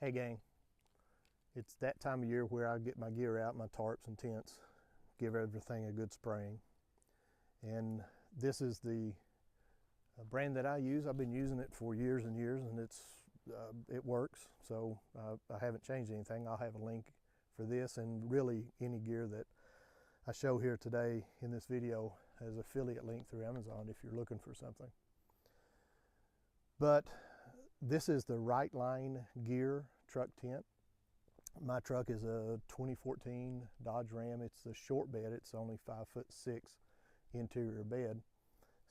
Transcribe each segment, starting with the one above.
Hey gang, it's that time of year where I get my gear out, my tarps and tents, give everything a good spraying. And this is the brand that I use. I've been using it for years and years, and it works. So I haven't changed anything. I'll have a link for this and really any gear that I show here today in this video as affiliate link through Amazon if you're looking for something. But this is the Right Line Gear truck tent. My truck is a 2014 Dodge Ram. It's a short bed. It's only 5'6" interior bed.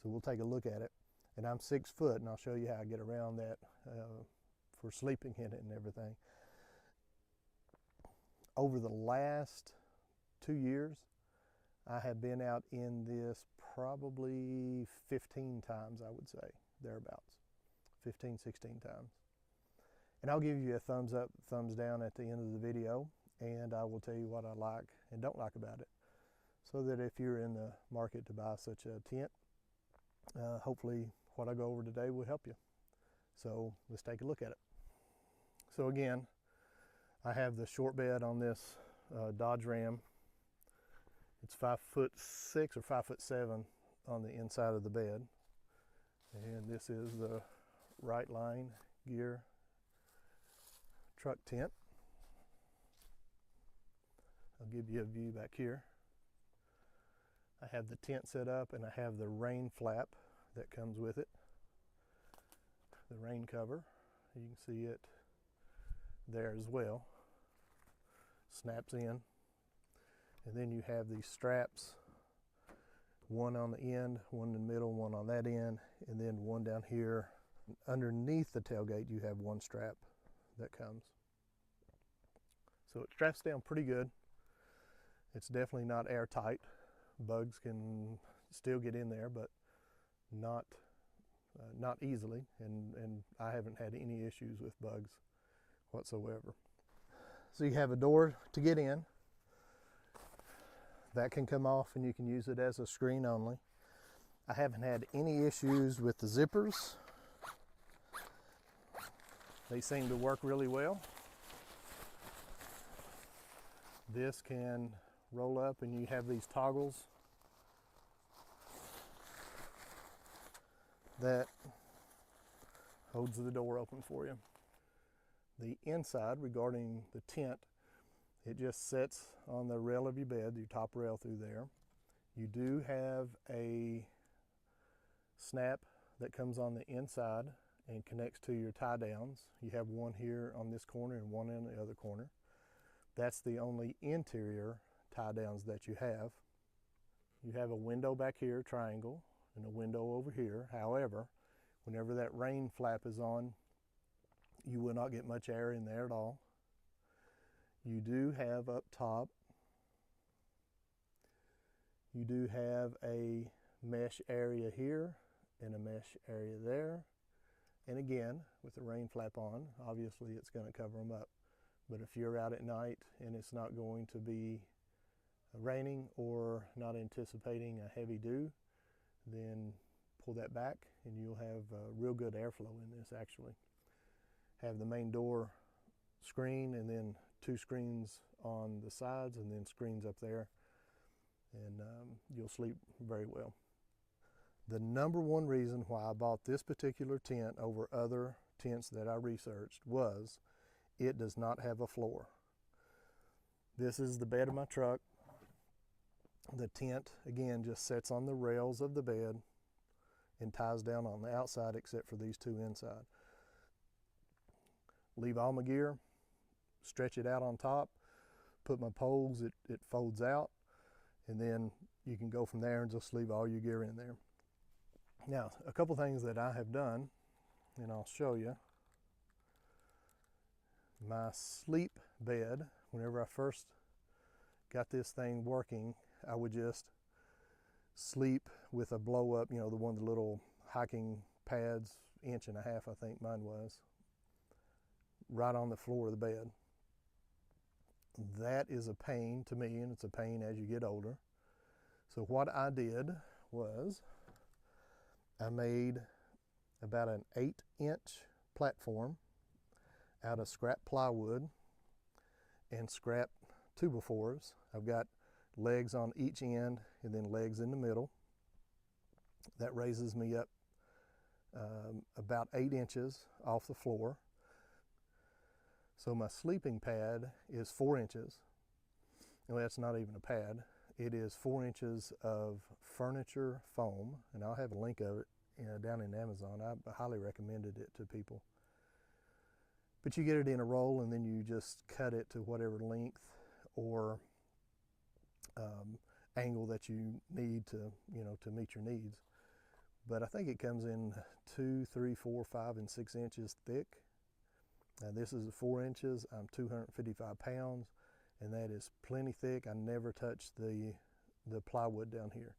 So we'll take a look at it. And I'm 6 foot, and I'll show you how I get around that for sleeping in it and everything. Over the last 2 years, I have been out in this probably 15 times, I would say, thereabouts. 15, 16 times. And I'll give you a thumbs up, thumbs down at the end of the video, and I will tell you what I like and don't like about it, so that if you're in the market to buy such a tent, hopefully what I go over today will help you. So let's take a look at it. So again, I have the short bed on this Dodge Ram. It's 5'6" or 5'7" on the inside of the bed. And this is the Right Line Gear truck tent. I'll give you a view back here. I have the tent set up, and I have the rain flap that comes with it, the rain cover. You can see it there as well. Snaps in, and then you have these straps, one on the end, one in the middle, one on that end, and then one down here. Underneath the tailgate you have one strap that comes. So it straps down pretty good. It's definitely not airtight. Bugs can still get in there, but not easily, and I haven't had any issues with bugs whatsoever. So you have a door to get in. That can come off and you can use it as a screen only. I haven't had any issues with the zippers. They seem to work really well. This can roll up and you have these toggles that holds the door open for you. The inside, regarding the tent, it just sits on the rail of your bed, your top rail through there. You do have a snap that comes on the inside and connects to your tie downs. You have one here on this corner and one in the other corner. That's the only interior tie downs that you have. You have a window back here, triangle, and a window over here. However, whenever that rain flap is on, you will not get much air in there at all. You do have up top, you do have a mesh area here and a mesh area there. And again, with the rain flap on, obviously it's going to cover them up. But if you're out at night and it's not going to be raining or not anticipating a heavy dew, then pull that back and you'll have real good airflow in this actually. Have the main door screen and then two screens on the sides and then screens up there, and you'll sleep very well. The number one reason why I bought this particular tent over other tents that I researched was it does not have a floor. This is the bed of my truck. The tent, again, just sits on the rails of the bed and ties down on the outside except for these two inside. Leave all my gear, stretch it out on top, put my poles, it folds out, and then you can go from there and just leave all your gear in there. Now, a couple things that I have done, and I'll show you. My sleep bed, whenever I first got this thing working, I would just sleep with a blow up, the one of the little hiking pads, 1.5 inches, I think mine was, right on the floor of the bed. That is a pain to me, and it's a pain as you get older. So what I did was I made about an 8-inch platform. out of scrap plywood and scrap 2x4s. I've got legs on each end and then legs in the middle. That raises me up about 8 inches off the floor. So my sleeping pad is 4 inches. Well, that's not even a pad. It is 4 inches of furniture foam, and I'll have a link of it down in Amazon. I highly recommended it to people. But you get it in a roll, and then you just cut it to whatever length or angle that you need to, to meet your needs. But I think it comes in 2, 3, 4, 5, and 6 inches thick. Now this is 4 inches. I'm 255 pounds, and that is plenty thick. I never touched the plywood down here,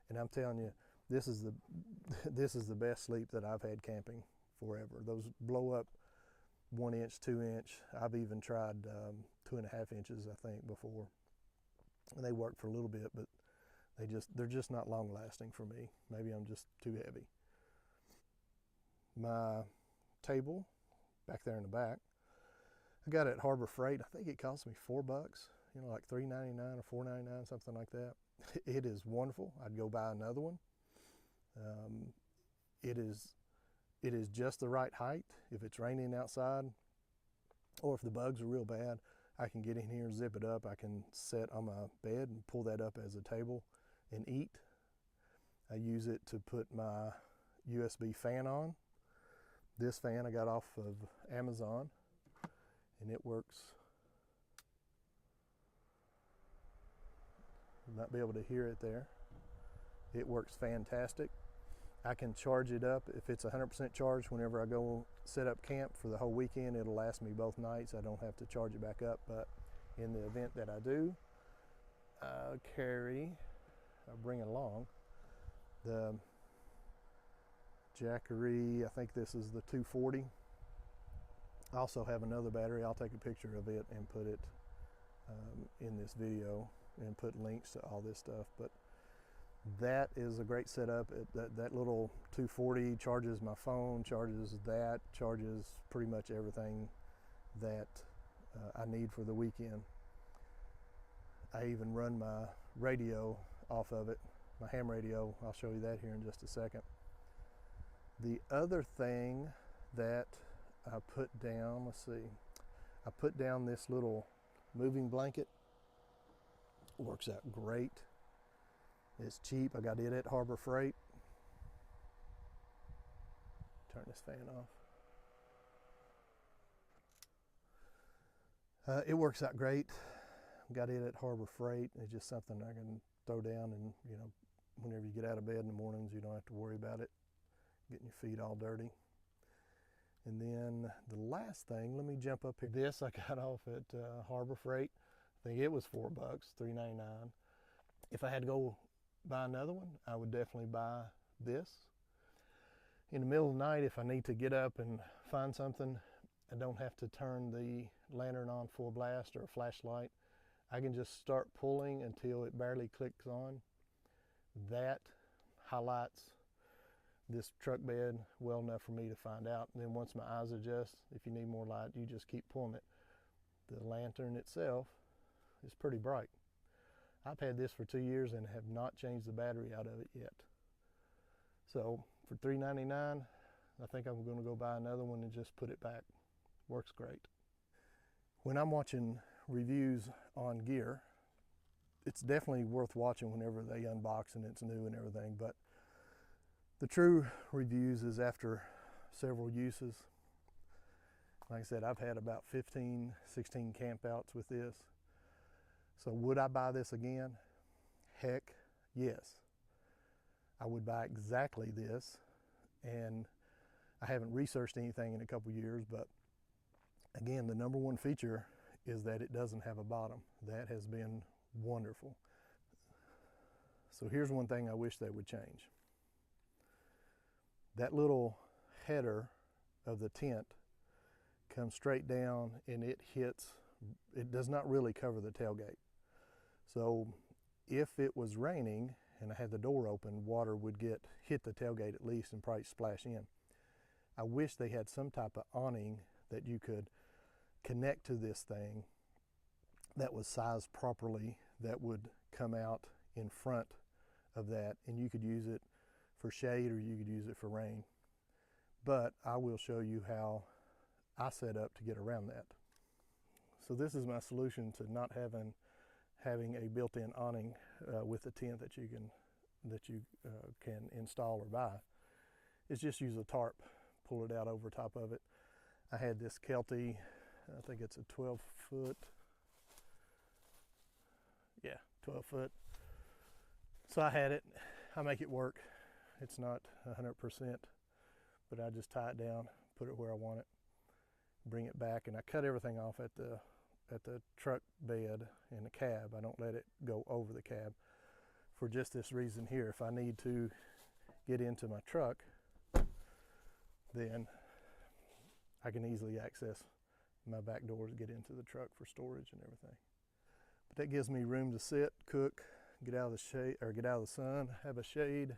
and I'm telling you, this is the best sleep that I've had camping forever. Those blow up 1 inch, 2 inch. I've even tried 2.5 inches, I think, before, and they work for a little bit, but they're just not long lasting for me. Maybe I'm just too heavy. My table back there in the back, I got it at Harbor Freight. I think it cost me $4, like $3.99 or $4.99, something like that. It is wonderful. I'd go buy another one. It is just the right height. If it's raining outside, or if the bugs are real bad, I can get in here, zip it up. I can sit on my bed and pull that up as a table and eat. I use it to put my USB fan on. This fan I got off of Amazon, and it works. You might be able to hear it there. It works fantastic. I can charge it up if it's 100% charged whenever I go set up camp for the whole weekend. It'll last me both nights. I don't have to charge it back up, but in the event that I do, I'll bring along the Jackery. I think this is the 240. I also have another battery. I'll take a picture of it and put it in this video and put links to all this stuff. But that is a great setup. That little 240 charges my phone, charges pretty much everything that I need for the weekend. I even run my radio off of it, my ham radio. I'll show you that here in just a second. The other thing that I put down, I put down this little moving blanket. Works out great. It's cheap. I got it at Harbor Freight. Turn this fan off. It works out great. Got it at Harbor Freight. It's just something I can throw down, and whenever you get out of bed in the mornings, you don't have to worry about it getting your feet all dirty. And then the last thing, let me jump up here. This I got off at Harbor Freight. I think it was $4, $3.99. If I had to go buy another one, I would definitely buy this. In the middle of the night, if I need to get up and find something, I don't have to turn the lantern on full blast or a flashlight. I can just start pulling until it barely clicks on. That highlights this truck bed well enough for me to find out. And then once my eyes adjust, if you need more light, you just keep pulling it. The lantern itself is pretty bright. I've had this for 2 years and have not changed the battery out of it yet. So for $3.99, I think I'm going to go buy another one and just put it back. Works great. When I'm watching reviews on gear, it's definitely worth watching whenever they unbox and it's new and everything, but the true reviews is after several uses. Like I said, I've had about 15, 16 campouts with this. So would I buy this again? Heck, yes. I would buy exactly this, and I haven't researched anything in a couple years, but again, the number one feature is that it doesn't have a bottom. That has been wonderful. So here's one thing I wish they would change. That little header of the tent comes straight down, and it does not really cover the tailgate. So if it was raining and I had the door open, water would hit the tailgate at least and probably splash in. I wish they had some type of awning that you could connect to this thing that was sized properly that would come out in front of that, and you could use it for shade or you could use it for rain. But I will show you how I set up to get around that. So this is my solution to not having a built-in awning with a tent that you can install or buy. Is just use a tarp, pull it out over top of it. I had this Kelty, I think it's a 12 foot. Yeah, 12 foot. So I had it. I make it work. It's not 100%, but I just tie it down, put it where I want it, bring it back, and I cut everything off at the truck bed in the cab. I don't let it go over the cab for just this reason here. If I need to get into my truck, then I can easily access my back door to get into the truck for storage and everything. But that gives me room to sit, cook, get out of the shade or get out of the sun, have a shade.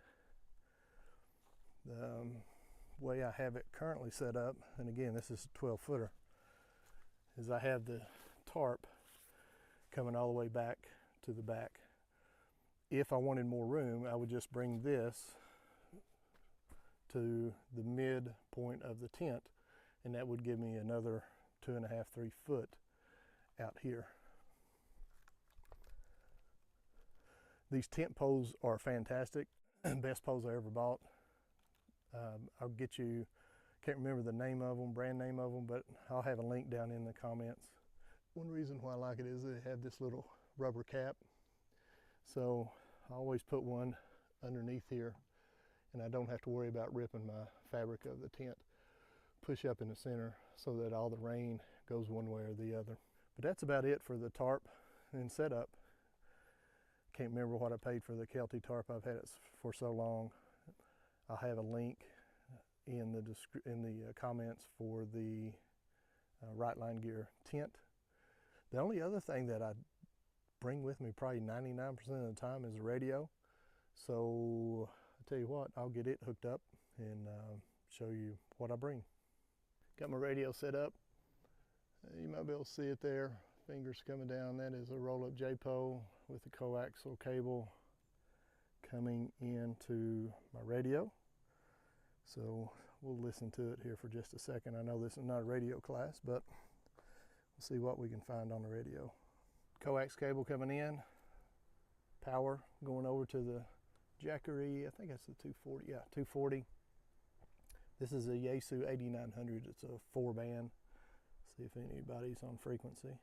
The way I have it currently set up, and again, this is a 12 footer, is I have the tarp coming all the way back to the back. If I wanted more room, I would just bring this to the midpoint of the tent, and that would give me another 2.5, 3 foot out here. These tent poles are fantastic. Best poles I ever bought. I'll get you, can't remember the name of them, brand name of them, but I'll have a link down in the comments. One reason why I like it is they have this little rubber cap. So I always put one underneath here, and I don't have to worry about ripping my fabric of the tent. Push up in the center so that all the rain goes one way or the other. But that's about it for the tarp and setup. Can't remember what I paid for the Kelty tarp. I've had it for so long. I'll have a link in the comments for the Right Line Gear tent. The only other thing that I bring with me probably 99% of the time is a radio. So I tell you what, I'll get it hooked up and show you what I bring. Got my radio set up. You might be able to see it there. Fingers coming down. That is a roll-up J-pole with a coaxial cable coming into my radio. So we'll listen to it here for just a second. I know this is not a radio class, but we'll see what we can find on the radio. Coax cable coming in, power going over to the Jackery, I think that's the 240, yeah, 240. This is a Yaesu 8900, it's a 4-band. See if anybody's on frequency.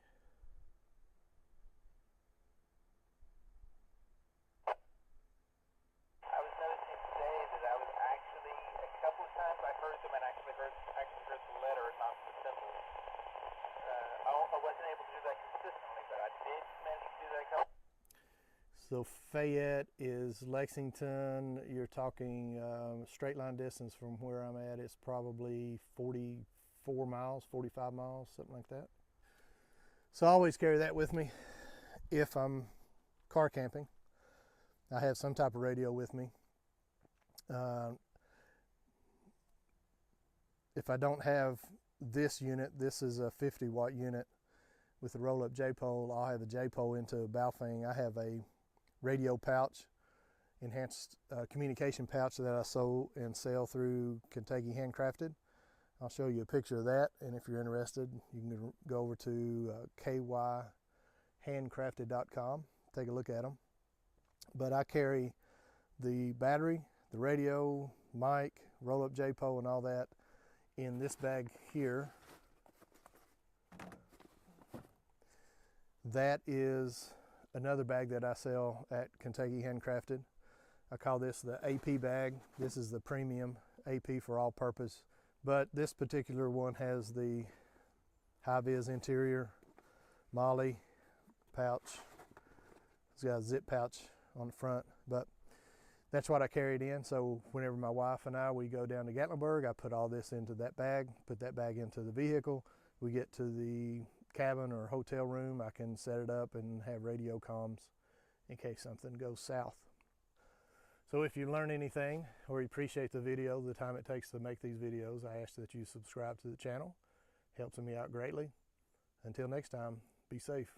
I was noticing today that I was actually, a couple of times I heard them and actually heard the letter and not the symbol. I wasn't able to do that consistently, but I did manage to do that a couple. So Fayette is Lexington. You're talking straight line distance from where I'm at. It's probably 44 miles, 45 miles, something like that. So I always carry that with me if I'm car camping. I have some type of radio with me. If I don't have this unit, this is a 50 watt unit with a roll-up J-pole. I'll have a J-pole into a Baofeng. I have a radio pouch, enhanced communication pouch that I sew and sell through Kentucky Handcrafted. I'll show you a picture of that, and if you're interested, you can go over to kyhandcrafted.com, take a look at them. But I carry the battery, the radio, mic, roll-up J-pole, and all that in this bag here. That is another bag that I sell at Kentucky Handcrafted. I call this the AP bag. This is the premium AP for all purpose. But this particular one has the high-vis interior, MOLLE pouch. It's got a zip pouch on the front, but that's what I carried in. So whenever my wife and we go down to Gatlinburg, I put all this into that bag, put that bag into the vehicle. We get to the cabin or hotel room, I can set it up and have radio comms in case something goes south. So if you learn anything or you appreciate the video, the time it takes to make these videos, I ask that you subscribe to the channel. Helps me out greatly. Until next time, be safe.